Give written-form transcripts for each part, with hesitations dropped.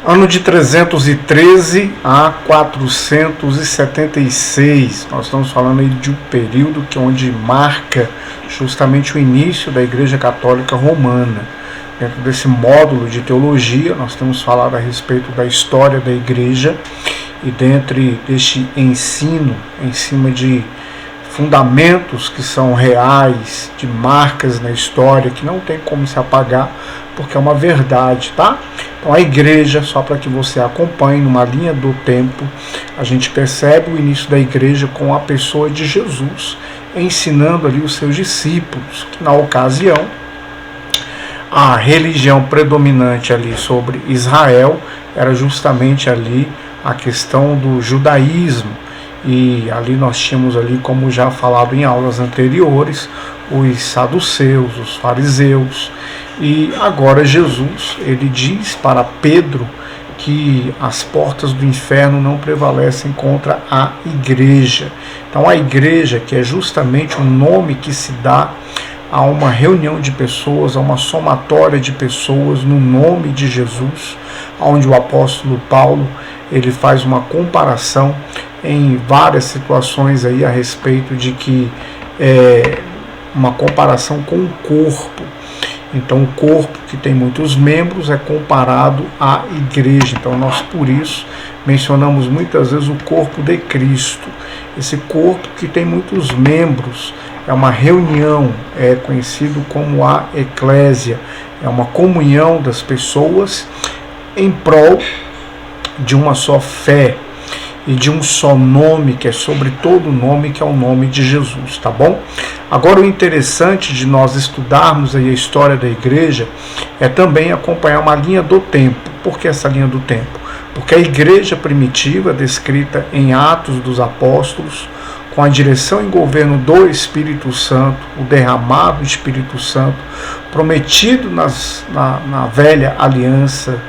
Ano de 313 a 476, nós estamos falando aí de um período onde marca justamente o início da Igreja Católica Romana. Dentro desse módulo de teologia, nós temos falado a respeito da história da Igreja e dentro deste ensino, em cima de fundamentos que são reais, de marcas na história, que não tem como se apagar, porque é uma verdade, tá? Então a igreja, só para que você acompanhe numa linha do tempo, a gente percebe o início da igreja com a pessoa de Jesus, ensinando ali os seus discípulos, que na ocasião, a religião predominante ali sobre Israel era justamente ali a questão do judaísmo. E ali nós tínhamos ali, como já falado em aulas anteriores, os saduceus, os fariseus. E agora Jesus, ele diz para Pedro que as portas do inferno não prevalecem contra a igreja. Então a igreja, que é justamente o nome que se dá a uma reunião de pessoas, a uma somatória de pessoas no nome de Jesus, onde o apóstolo Paulo ele faz uma comparação em várias situações aí a respeito de que uma comparação com o corpo. Então o corpo, que tem muitos membros, é comparado à igreja. Então nós por isso mencionamos muitas vezes o corpo de Cristo. Esse corpo que tem muitos membros, é uma reunião, é conhecido como a eclésia, é uma comunhão das pessoas em prol de uma só fé e de um só nome, que é sobre todo nome, que é o nome de Jesus, tá bom? Agora o interessante de nós estudarmos aí a história da igreja é também acompanhar uma linha do tempo. Por que essa linha do tempo? Porque a igreja primitiva, descrita em Atos dos Apóstolos, com a direção e governo do Espírito Santo, o derramado Espírito Santo, prometido na velha aliança,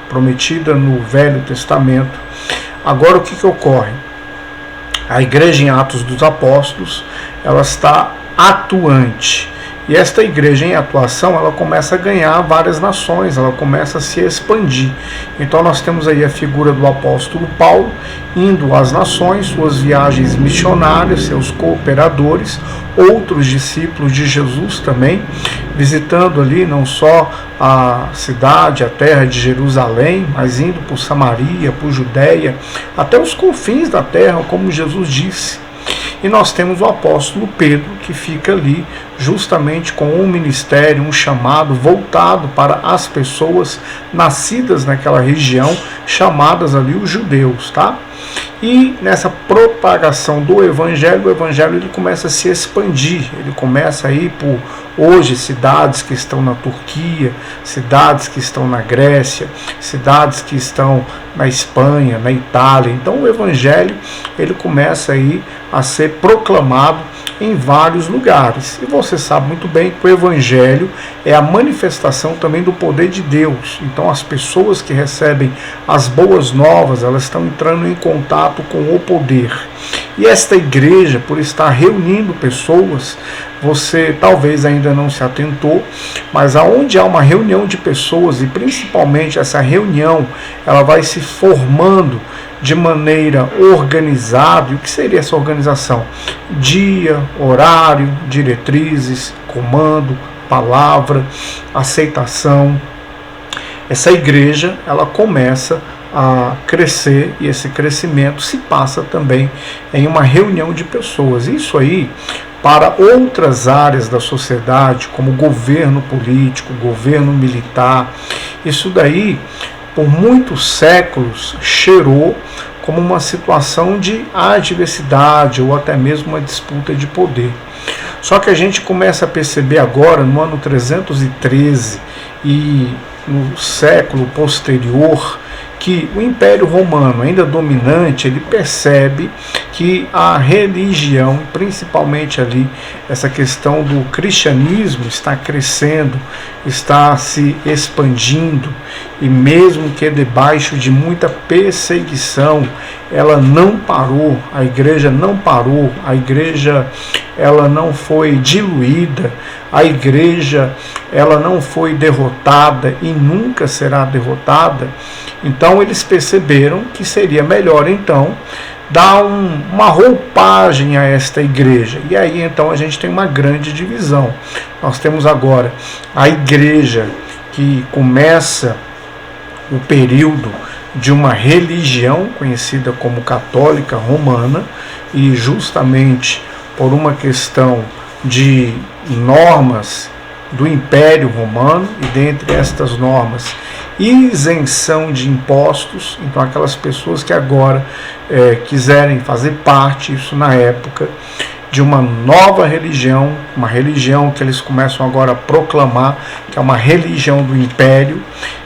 prometida no Velho Testamento. Agora o que ocorre? A igreja em Atos dos Apóstolos, ela está atuante. E esta igreja em atuação, ela começa a ganhar várias nações, ela começa a se expandir. Então nós temos aí a figura do apóstolo Paulo, indo às nações, suas viagens missionárias, seus cooperadores, outros discípulos de Jesus também, visitando ali não só a cidade, a terra de Jerusalém, mas indo por Samaria, por Judéia, até os confins da terra, como Jesus disse. E nós temos o apóstolo Pedro, que fica ali justamente com um ministério, um chamado voltado para as pessoas nascidas naquela região, chamadas ali os judeus, tá? E nessa propagação do evangelho, o evangelho ele começa a se expandir, ele começa a ir por hoje cidades que estão na Turquia, cidades que estão na Grécia, cidades que estão na Espanha, na Itália. Então o evangelho ele começa aí a ser proclamado em vários lugares. E você sabe muito bem que o evangelho é a manifestação também do poder de Deus. Então as pessoas que recebem as boas novas, elas estão entrando em contato com o poder. E esta igreja, por estar reunindo pessoas, você talvez ainda não se atentou, mas aonde há uma reunião de pessoas, e principalmente essa reunião, ela vai se formando de maneira organizada. E o que seria essa organização? Dia, horário, diretrizes, comando, palavra, aceitação. Essa igreja, ela começa a crescer, e esse crescimento se passa também em uma reunião de pessoas. Isso aí, para outras áreas da sociedade, como governo político, governo militar, isso daí, por muitos séculos, cheirou como uma situação de adversidade ou até mesmo uma disputa de poder. Só que a gente começa a perceber agora, no ano 313 e no século posterior, que o Império Romano, ainda dominante, ele percebe que a religião, principalmente ali, essa questão do cristianismo está crescendo, está se expandindo, e mesmo que debaixo de muita perseguição, ela não parou, a igreja não parou, a igreja ela não foi diluída, a igreja ela não foi derrotada e nunca será derrotada. Então eles perceberam que seria melhor então dar uma roupagem a esta igreja. E aí então a gente tem uma grande divisão. Nós temos agora a igreja que começa o período de uma religião conhecida como católica romana, e justamente por uma questão de normas do Império Romano, e dentre estas normas, isenção de impostos. Então aquelas pessoas que agora quiserem fazer parte, isso na época, de uma nova religião, uma religião que eles começam agora a proclamar, que é uma religião do Império.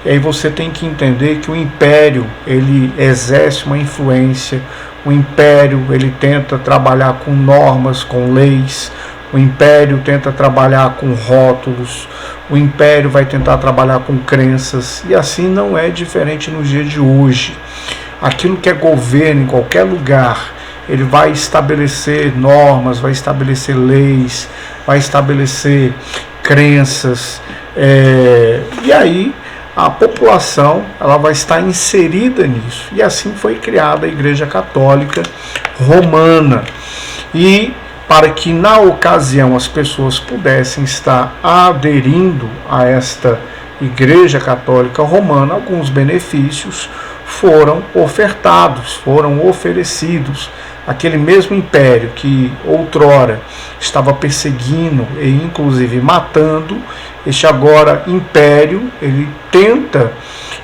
E aí você tem que entender que o Império, ele exerce uma influência, o Império, ele tenta trabalhar com normas, com leis, o Império tenta trabalhar com rótulos, o Império vai tentar trabalhar com crenças, e assim não é diferente no dia de hoje. Aquilo que é governo em qualquer lugar, ele vai estabelecer normas, vai estabelecer leis, vai estabelecer crenças, e aí a população ela vai estar inserida nisso. E assim foi criada a Igreja Católica Romana. E para que na ocasião as pessoas pudessem estar aderindo a esta Igreja Católica Romana, alguns benefícios foram ofertados, foram oferecidos. Aquele mesmo império que outrora estava perseguindo e inclusive matando, este agora império, ele tenta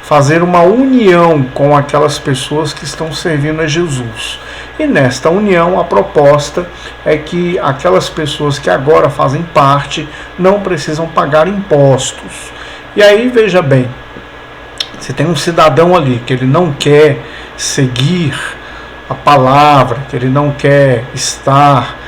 fazer uma união com aquelas pessoas que estão servindo a Jesus. E nesta união a proposta é que aquelas pessoas que agora fazem parte não precisam pagar impostos. E aí veja bem, se tem um cidadão ali que ele não quer seguir a palavra, que ele não quer estar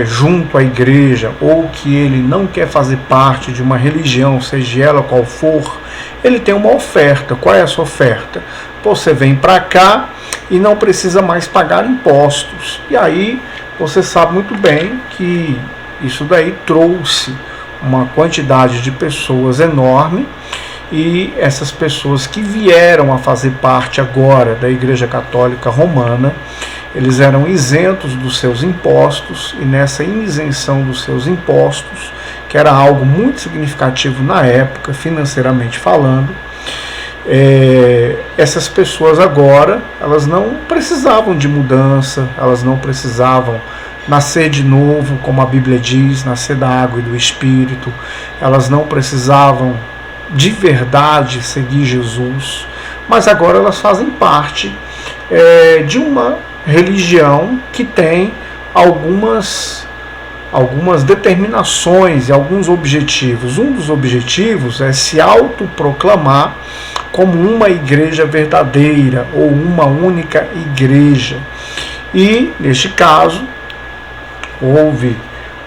junto à igreja, ou que ele não quer fazer parte de uma religião, seja ela qual for, ele tem uma oferta. Qual é essa oferta? Você vem para cá e não precisa mais pagar impostos. E aí você sabe muito bem que isso daí trouxe uma quantidade de pessoas enorme, e essas pessoas que vieram a fazer parte agora da Igreja Católica Romana, eles eram isentos dos seus impostos, e nessa isenção dos seus impostos, que era algo muito significativo na época, financeiramente falando, essas pessoas agora, elas não precisavam de mudança, elas não precisavam nascer de novo, como a Bíblia diz, nascer da água e do Espírito, elas não precisavam de verdade seguir Jesus, mas agora elas fazem parte de uma religião que tem algumas determinações e alguns objetivos. Um dos objetivos é se autoproclamar como uma igreja verdadeira, ou uma única igreja. E, neste caso, houve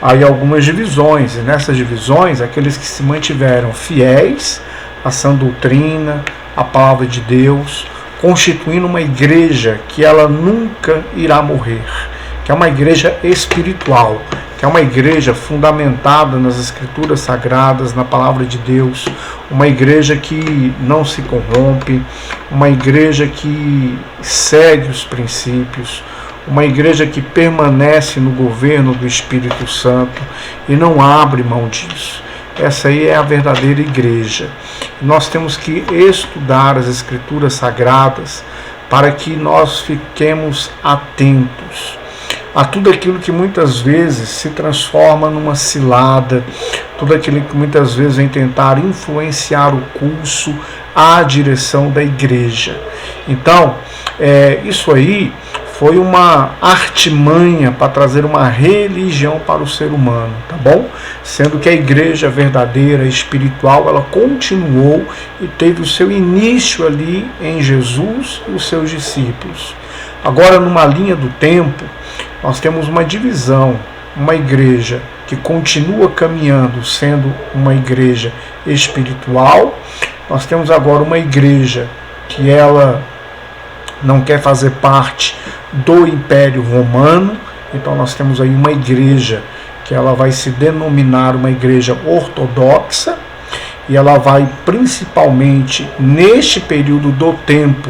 aí algumas divisões, e nessas divisões, aqueles que se mantiveram fiéis à sã doutrina, à palavra de Deus, constituindo uma igreja que ela nunca irá morrer, que é uma igreja espiritual, que é uma igreja fundamentada nas Escrituras Sagradas, na palavra de Deus, uma igreja que não se corrompe, uma igreja que segue os princípios, uma igreja que permanece no governo do Espírito Santo e não abre mão disso. Essa aí é a verdadeira igreja. Nós temos que estudar as Escrituras Sagradas para que nós fiquemos atentos a tudo aquilo que muitas vezes se transforma numa cilada, tudo aquilo que muitas vezes vem tentar influenciar o curso, a direção da igreja. Então, isso aí foi uma artimanha para trazer uma religião para o ser humano, tá bom? Sendo que a igreja verdadeira, espiritual, ela continuou e teve o seu início ali em Jesus e os seus discípulos. Agora, numa linha do tempo, nós temos uma divisão, uma igreja que continua caminhando sendo uma igreja espiritual. Nós temos agora uma igreja que ela não quer fazer parte do Império Romano. Então nós temos aí uma igreja que ela vai se denominar uma igreja ortodoxa, e ela vai principalmente neste período do tempo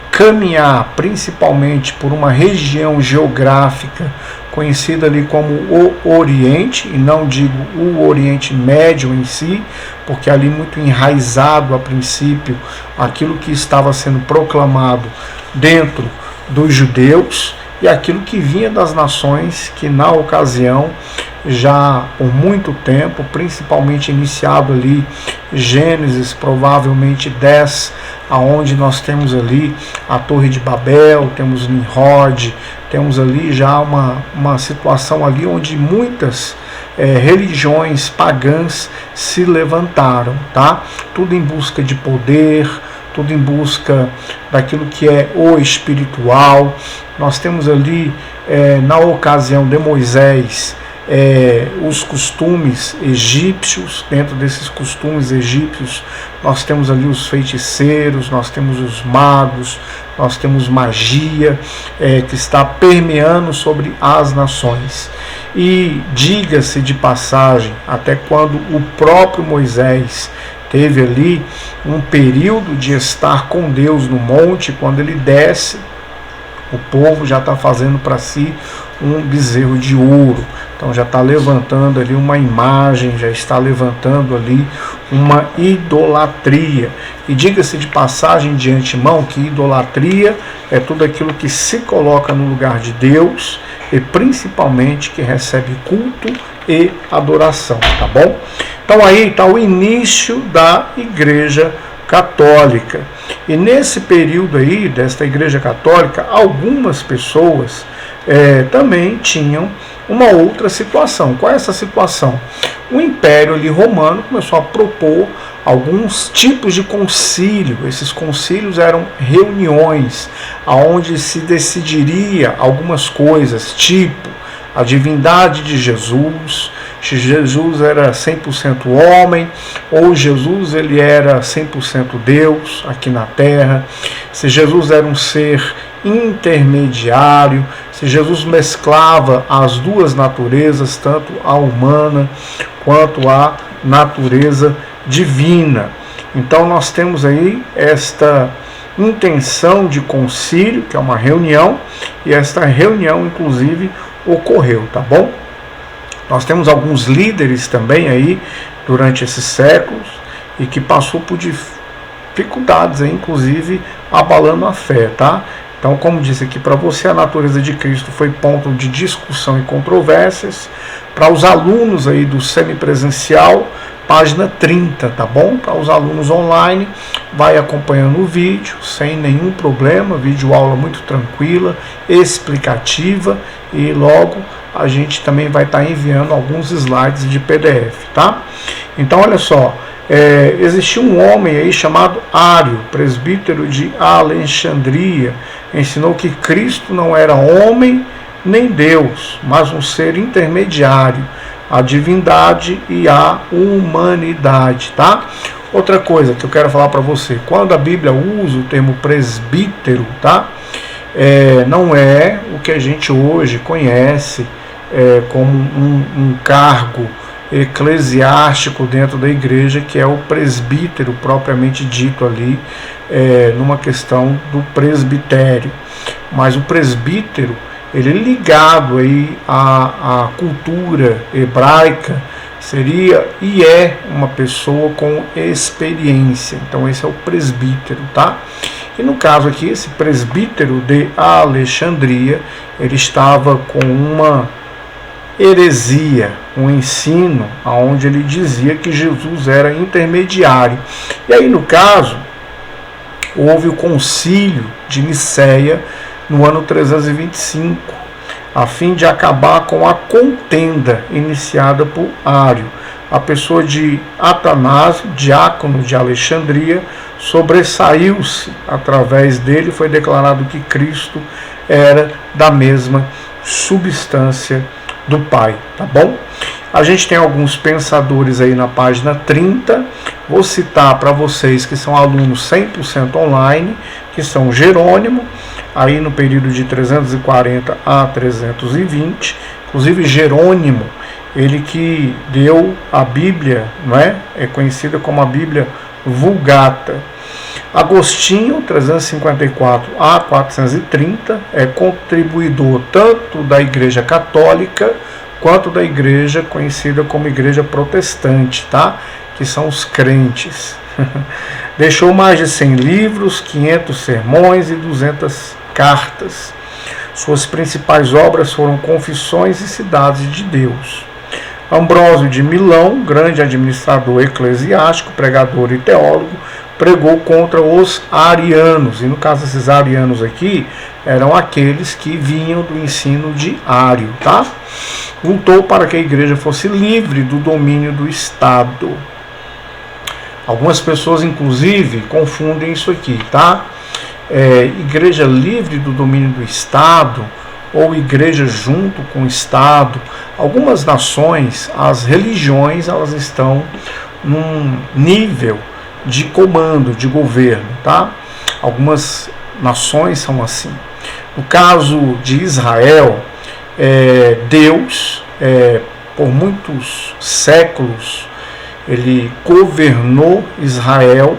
caminhar principalmente por uma região geográfica conhecida ali como o Oriente, e não digo o Oriente Médio em si, porque ali muito enraizado a princípio aquilo que estava sendo proclamado dentro dos judeus e aquilo que vinha das nações que na ocasião, já por muito tempo, principalmente iniciado ali Gênesis provavelmente 10, aonde nós temos ali a Torre de Babel, temos Nimrod, temos ali já uma situação ali onde muitas religiões pagãs se levantaram, tá? Tudo em busca de poder, tudo em busca daquilo que é o espiritual. Nós temos ali, na ocasião de Moisés, os costumes egípcios. Dentro desses costumes egípcios nós temos ali os feiticeiros, nós temos os magos, nós temos magia que está permeando sobre as nações. E diga-se de passagem, até quando o próprio Moisés teve ali um período de estar com Deus no monte, quando ele desce, o povo já está fazendo para si um bezerro de ouro. Então já está levantando ali uma imagem, já está levantando ali uma idolatria. E diga-se de passagem de antemão que idolatria é tudo aquilo que se coloca no lugar de Deus e principalmente que recebe culto e adoração, tá bom? Então aí está o início da Igreja Católica. E nesse período aí, desta Igreja Católica, algumas pessoas também tinham uma outra situação. Qual é essa situação? O Império ali romano começou a propor alguns tipos de concílio. Esses concílios eram reuniões onde se decidiria algumas coisas, tipo a divindade de Jesus, se Jesus era 100% homem, ou Jesus ele era 100% Deus aqui na Terra, se Jesus era um ser intermediário, se Jesus mesclava as duas naturezas, tanto a humana quanto a natureza divina. Então nós temos aí esta intenção de concílio, que é uma reunião, e esta reunião inclusive ocorreu, tá bom? Nós temos alguns líderes também aí durante esses séculos e que passou por dificuldades aí, inclusive abalando a fé, tá? Então, como disse aqui para você, a natureza de Cristo foi ponto de discussão e controvérsias. Para os alunos aí do semipresencial, página 30, tá bom? Para os alunos online, vai acompanhando o vídeo sem nenhum problema, vídeo aula muito tranquila, explicativa, e logo a gente também vai estar enviando alguns slides de PDF, tá? Então, olha só, existia um homem aí chamado Ário, presbítero de Alexandria, ensinou que Cristo não era homem nem Deus, mas um ser intermediário, a divindade e a humanidade, tá? Outra coisa que eu quero falar para você, quando a Bíblia usa o termo presbítero, tá? Não é o que a gente hoje conhece como um cargo eclesiástico dentro da igreja, que é o presbítero propriamente dito ali, numa questão do presbitério. Mas o presbítero, ele é ligado aí à cultura hebraica, seria e é uma pessoa com experiência. Então esse é o presbítero, tá? E no caso aqui, esse presbítero de Alexandria, ele estava com uma heresia, um ensino onde ele dizia que Jesus era intermediário. E aí, no caso, houve o concílio de Niceia no ano 325, a fim de acabar com a contenda iniciada por Ário. A pessoa de Atanásio, diácono de Alexandria, sobressaiu-se. Através dele foi declarado que Cristo era da mesma substância do Pai, tá bom? A gente tem alguns pensadores aí na página 30, vou citar para vocês que são alunos 100% online, que são Jerônimo, aí no período de 340 a 320, inclusive Jerônimo, ele que deu a Bíblia, não é? É conhecida como a Bíblia Vulgata. Agostinho, 354 a 430, é contribuidor tanto da Igreja Católica quanto da Igreja conhecida como Igreja Protestante, tá? Que são os crentes. Deixou mais de 100 livros, 500 sermões e 200 cartas. Suas principais obras foram Confissões e Cidades de Deus. Ambrósio de Milão, grande administrador eclesiástico, pregador e teólogo, pregou contra os arianos. E no caso desses arianos aqui, eram aqueles que vinham do ensino de Ário, tá? Lutou para que a igreja fosse livre do domínio do Estado. Algumas pessoas, inclusive, confundem isso aqui, tá? Igreja livre do domínio do Estado ou igreja junto com o Estado. Algumas nações, as religiões, elas estão num nível de comando, de governo, tá? Algumas nações são assim. No caso de Israel, Deus, por muitos séculos, ele governou Israel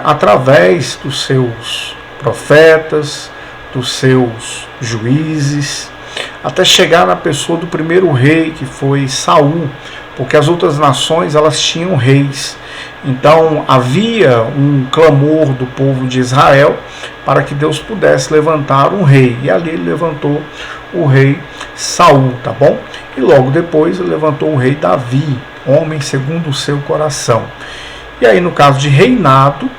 através dos seus profetas, dos seus juízes, até chegar na pessoa do primeiro rei, que foi Saul, porque as outras nações elas tinham reis. Então havia um clamor do povo de Israel para que Deus pudesse levantar um rei, e ali ele levantou o rei Saul, tá bom? E logo depois ele levantou o rei Davi, homem segundo o seu coração. E aí no caso de reinado,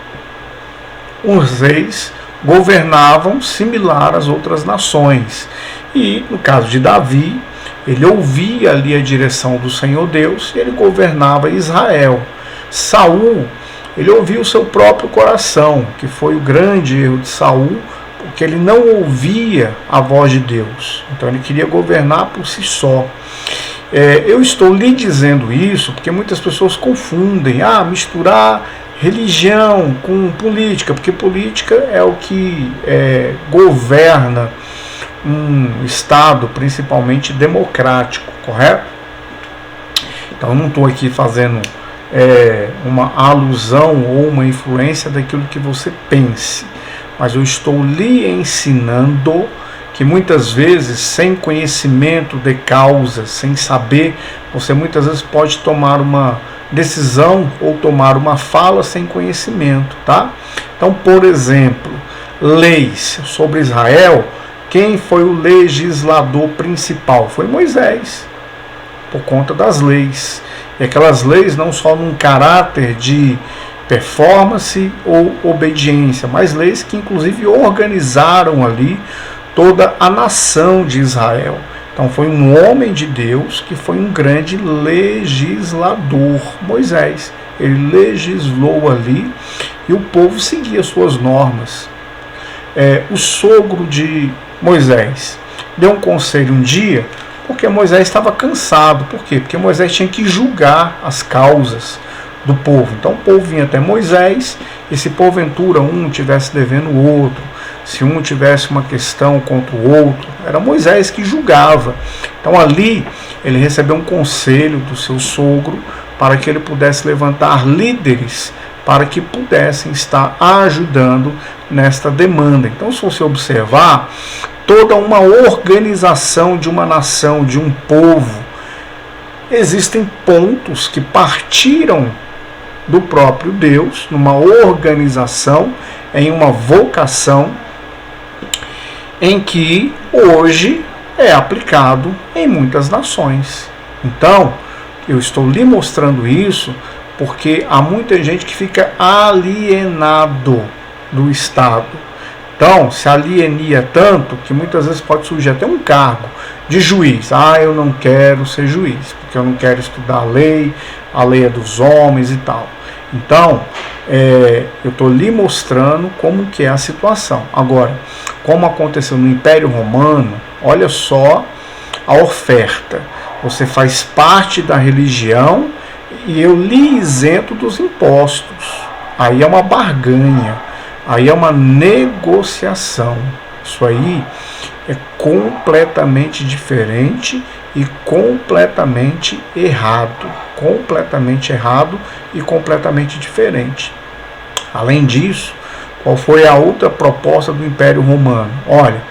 os reis governavam similar às outras nações. E no caso de Davi, ele ouvia ali a direção do Senhor Deus e ele governava Israel. Saul, ele ouvia o seu próprio coração, que foi o grande erro de Saul, porque ele não ouvia a voz de Deus. Então ele queria governar por si só. Eu estou lhe dizendo isso porque muitas pessoas confundem, misturar religião com política, porque política é o que governa um Estado principalmente democrático, correto? Então eu não estou aqui fazendo uma alusão ou uma influência daquilo que você pense, mas eu estou lhe ensinando que muitas vezes, sem conhecimento de causa, sem saber, você muitas vezes pode tomar uma decisão ou tomar uma fala sem conhecimento, tá? Então, por exemplo, leis sobre Israel, quem foi o legislador principal? Foi Moisés, por conta das leis. E aquelas leis não só num caráter de performance ou obediência, mas leis que inclusive organizaram ali toda a nação de Israel. Então foi um homem de Deus que foi um grande legislador, Moisés. Ele legislou ali e o povo seguia suas normas. O sogro de Moisés deu um conselho um dia, porque Moisés estava cansado. Por quê? Porque Moisés tinha que julgar as causas do povo. Então o povo vinha até Moisés, e se porventura um tivesse devendo o outro, se um tivesse uma questão contra o outro, era Moisés que julgava. Então ali ele recebeu um conselho do seu sogro para que ele pudesse levantar líderes para que pudessem estar ajudando nesta demanda. Então, se você observar, toda uma organização de uma nação, de um povo, existem pontos que partiram do próprio Deus, numa organização, em uma vocação, em que hoje é aplicado em muitas nações. Então, eu estou lhe mostrando isso porque há muita gente que fica alienado do Estado. Então, se alienia tanto que muitas vezes pode surgir até um cargo de juiz. Eu não quero ser juiz, porque eu não quero estudar a lei é dos homens e tal. Então, eu estou lhe mostrando como que é a situação. Agora, como aconteceu no Império Romano, olha só a oferta. Você faz parte da religião e eu lhe isento dos impostos. Aí é uma barganha, aí é uma negociação. Isso aí é completamente diferente e completamente errado e completamente diferente. Além disso, qual foi a outra proposta do Império Romano? Olha,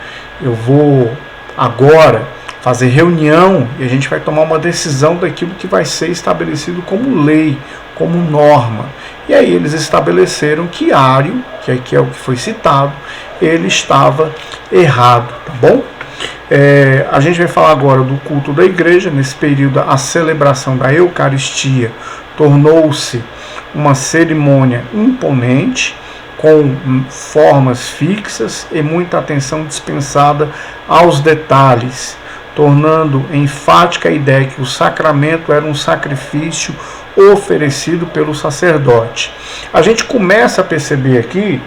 eu vou agora fazer reunião e a gente vai tomar uma decisão daquilo que vai ser estabelecido como lei, como norma. E aí eles estabeleceram que Ário, que aqui é o que foi citado, ele estava errado, tá bom? A gente vai falar agora do culto da igreja. Nesse período, a celebração da Eucaristia tornou-se uma cerimônia imponente, com formas fixas e muita atenção dispensada aos detalhes, tornando enfática a ideia que o sacramento era um sacrifício oferecido pelo sacerdote. A gente começa a perceber aqui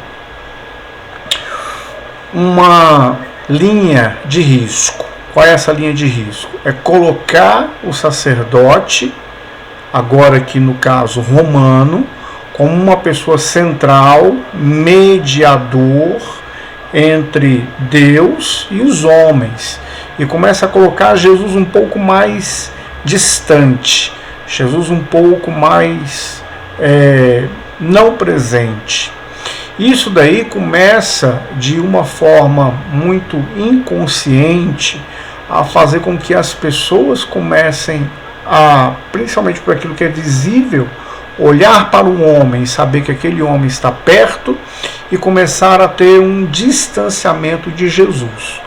uma linha de risco. Qual é essa linha de risco? É colocar o sacerdote, agora aqui no caso romano, como uma pessoa central, mediador entre Deus e os homens. E começa a colocar Jesus um pouco mais distante, Jesus um pouco mais não presente. Isso daí começa de uma forma muito inconsciente a fazer com que as pessoas comecem a, principalmente por aquilo que é visível, olhar para o homem e saber que aquele homem está perto e começar a ter um distanciamento de Jesus.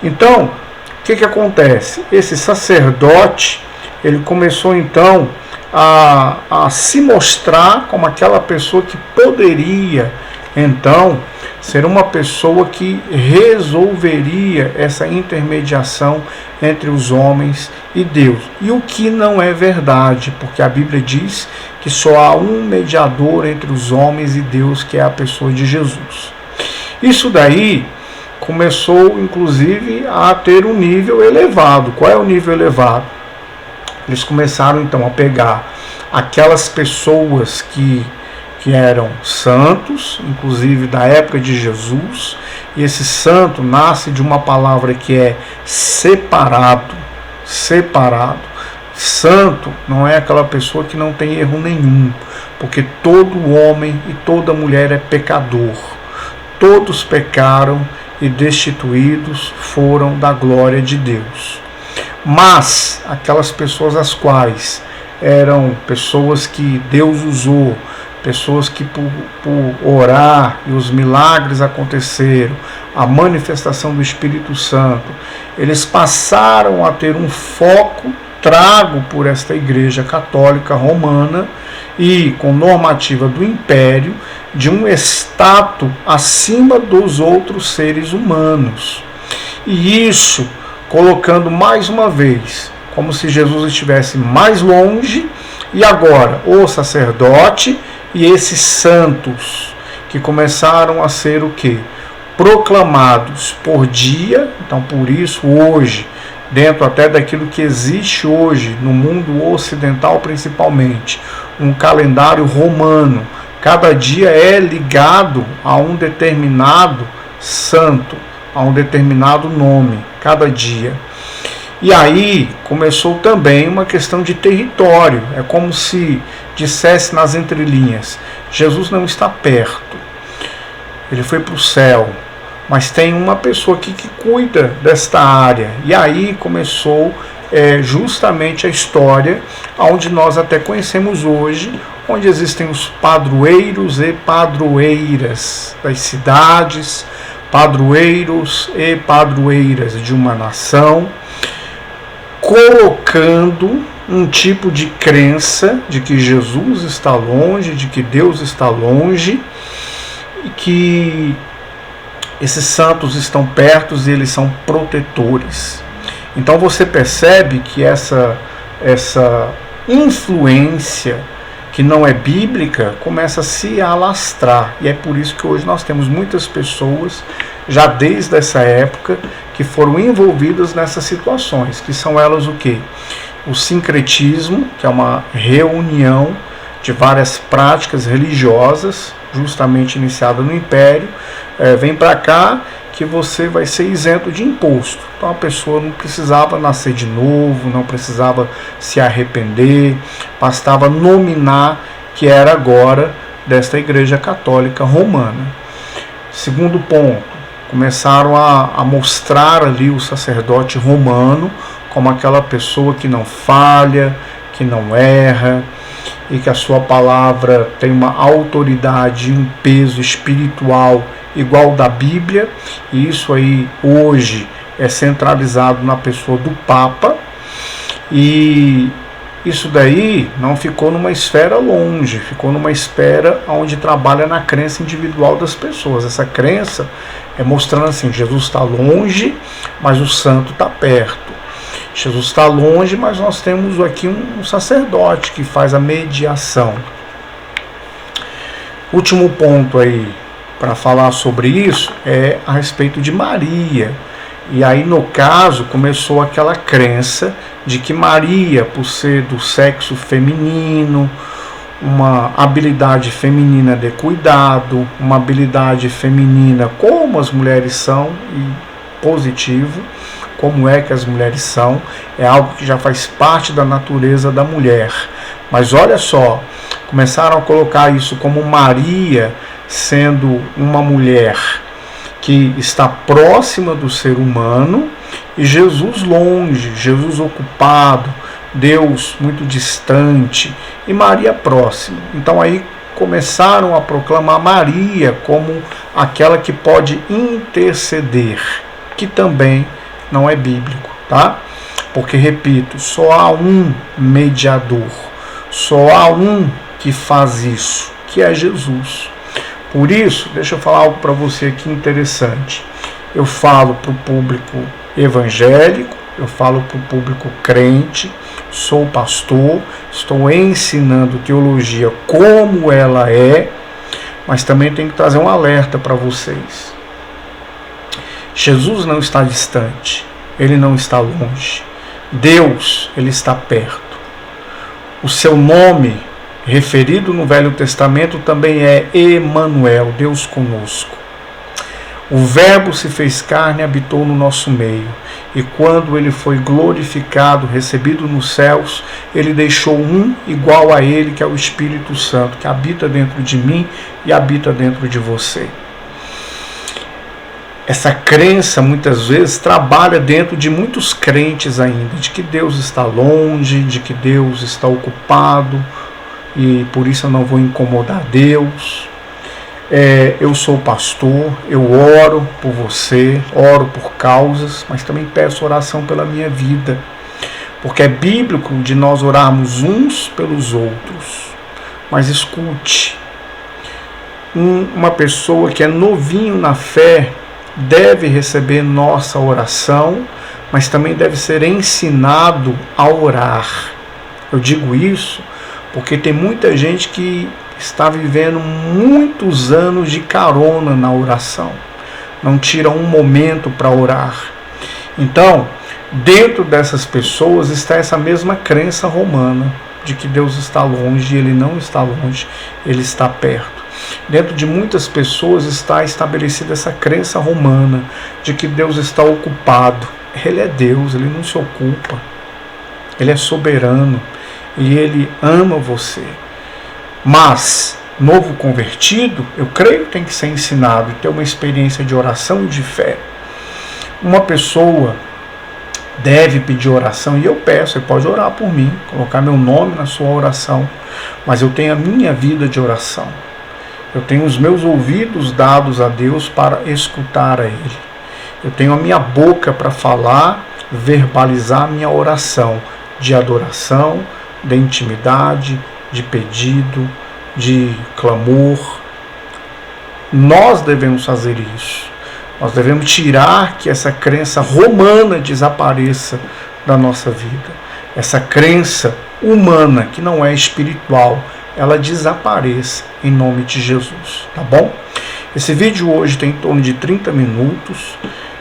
Então, o que acontece? Esse sacerdote, ele começou então a se mostrar como aquela pessoa que poderia então ser uma pessoa que resolveria essa intermediação entre os homens e Deus. E o que não é verdade, porque a Bíblia diz que só há um mediador entre os homens e Deus, que é a pessoa de Jesus. Isso daí começou inclusive a ter um nível elevado. Qual é o nível elevado? Eles começaram então a pegar aquelas pessoas que eram santos, inclusive da época de Jesus, e esse santo nasce de uma palavra que é separado. Santo não é aquela pessoa que não tem erro nenhum, porque todo homem e toda mulher é pecador. Todos pecaram e destituídos foram da glória de Deus. Mas aquelas pessoas as quais eram pessoas que Deus usou, pessoas que por orar e os milagres aconteceram, a manifestação do Espírito Santo, eles passaram a ter um foco trago por esta Igreja Católica Romana e com normativa do Império de um status acima dos outros seres humanos. E isso colocando mais uma vez como se Jesus estivesse mais longe, e agora o sacerdote e esses santos que começaram a ser o quê? Proclamados por dia. Então por isso hoje, dentro até daquilo que existe hoje no mundo ocidental principalmente, um calendário romano, cada dia é ligado a um determinado santo, a um determinado nome, cada dia. E aí começou também uma questão de território. É como se dissesse nas entrelinhas: Jesus não está perto, ele foi para o céu, mas tem uma pessoa aqui que cuida desta área. E aí começou justamente a história onde nós até conhecemos hoje, onde existem os padroeiros e padroeiras das cidades, padroeiros e padroeiras de uma nação, colocando um tipo de crença de que Jesus está longe, de que Deus está longe, e que esses santos estão perto e eles são protetores. Então você percebe que essa influência que não é bíblica começa a se alastrar. E é por isso que hoje nós temos muitas pessoas, já desde essa época, que foram envolvidas nessas situações, que são elas o quê? O sincretismo, que é uma reunião de várias práticas religiosas, justamente iniciada no Império, vem para cá, que você vai ser isento de imposto. Então a pessoa não precisava nascer de novo, não precisava se arrepender, bastava nominar que era agora desta Igreja Católica Romana. Segundo ponto, começaram a mostrar ali o sacerdote romano como aquela pessoa que não falha, que não erra, e que a sua palavra tem uma autoridade e um peso espiritual igual da Bíblia, e isso aí hoje é centralizado na pessoa do Papa, e isso daí não ficou numa esfera longe, ficou numa esfera onde trabalha na crença individual das pessoas. Essa crença é mostrando assim, Jesus está longe, mas o santo está perto. Jesus está longe, mas nós temos aqui um sacerdote que faz a mediação. Último ponto aí para falar sobre isso é a respeito de Maria. E aí, no caso, começou aquela crença de que Maria, por ser do sexo feminino, uma habilidade feminina de cuidado, uma habilidade feminina como as mulheres são, e positivo, como é que as mulheres são, é algo que já faz parte da natureza da mulher. Mas olha só, começaram a colocar isso como Maria sendo uma mulher que está próxima do ser humano e Jesus longe, Jesus ocupado, Deus muito distante e Maria próxima. Então aí começaram a proclamar Maria como aquela que pode interceder, que também não é bíblico, tá? Porque, repito, só há um mediador, só há um que faz isso, que é Jesus. Por isso, deixa eu falar algo para você aqui interessante. Eu falo para o público evangélico, eu falo para o público crente, sou pastor, estou ensinando teologia como ela é, mas também tenho que trazer um alerta para vocês. Jesus não está distante, Ele não está longe. Deus, Ele está perto. O seu nome, referido no Velho Testamento, também é Emanuel, Deus conosco. O Verbo se fez carne e habitou no nosso meio. E quando Ele foi glorificado, recebido nos céus, Ele deixou um igual a Ele, que é o Espírito Santo, que habita dentro de mim e habita dentro de você. Essa crença muitas vezes trabalha dentro de muitos crentes ainda, de que Deus está longe, de que Deus está ocupado e por isso eu não vou incomodar Deus. Eu sou pastor, eu oro por você, oro por causas, mas também peço oração pela minha vida, porque é bíblico de nós orarmos uns pelos outros. Mas escute, uma pessoa que é novinho na fé deve receber nossa oração, mas também deve ser ensinado a orar. Eu digo isso porque tem muita gente que está vivendo muitos anos de carona na oração, não tira um momento para orar. Então, dentro dessas pessoas está essa mesma crença romana, de que Deus está longe, e Ele não está longe, Ele está perto. Dentro de muitas pessoas está estabelecida essa crença romana de que Deus está ocupado. Ele é Deus, Ele não se ocupa. Ele é soberano e Ele ama você. Mas, novo convertido, eu creio que tem que ser ensinado e ter uma experiência de oração e de fé. Uma pessoa deve pedir oração, e eu peço, você pode orar por mim, colocar meu nome na sua oração, mas eu tenho a minha vida de oração. Eu tenho os meus ouvidos dados a Deus para escutar a Ele. Eu tenho a minha boca para falar, verbalizar a minha oração de adoração, de intimidade, de pedido, de clamor. Nós devemos fazer isso. Nós devemos tirar que essa crença romana desapareça da nossa vida. Essa crença humana, que não é espiritual, ela desapareça em nome de Jesus, tá bom? Esse vídeo hoje tem em torno de 30 minutos.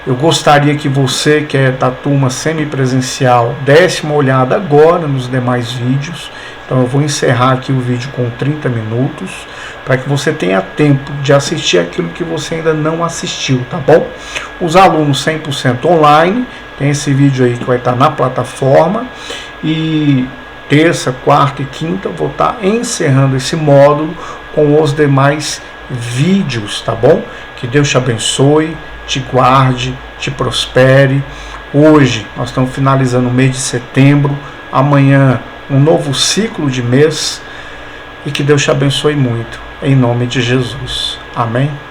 Eu gostaria que você, que é da turma semipresencial, desse uma olhada agora nos demais vídeos. Então eu vou encerrar aqui o vídeo com 30 minutos. para que você tenha tempo de assistir aquilo que você ainda não assistiu, tá bom? Os alunos 100% online, tem esse vídeo aí que vai estar na plataforma, e terça, quarta e quinta vou estar encerrando esse módulo com os demais vídeos, tá bom? Que Deus te abençoe, te guarde, te prospere. Hoje nós estamos finalizando o mês de setembro, amanhã um novo ciclo de mês, e que Deus te abençoe muito, em nome de Jesus. Amém?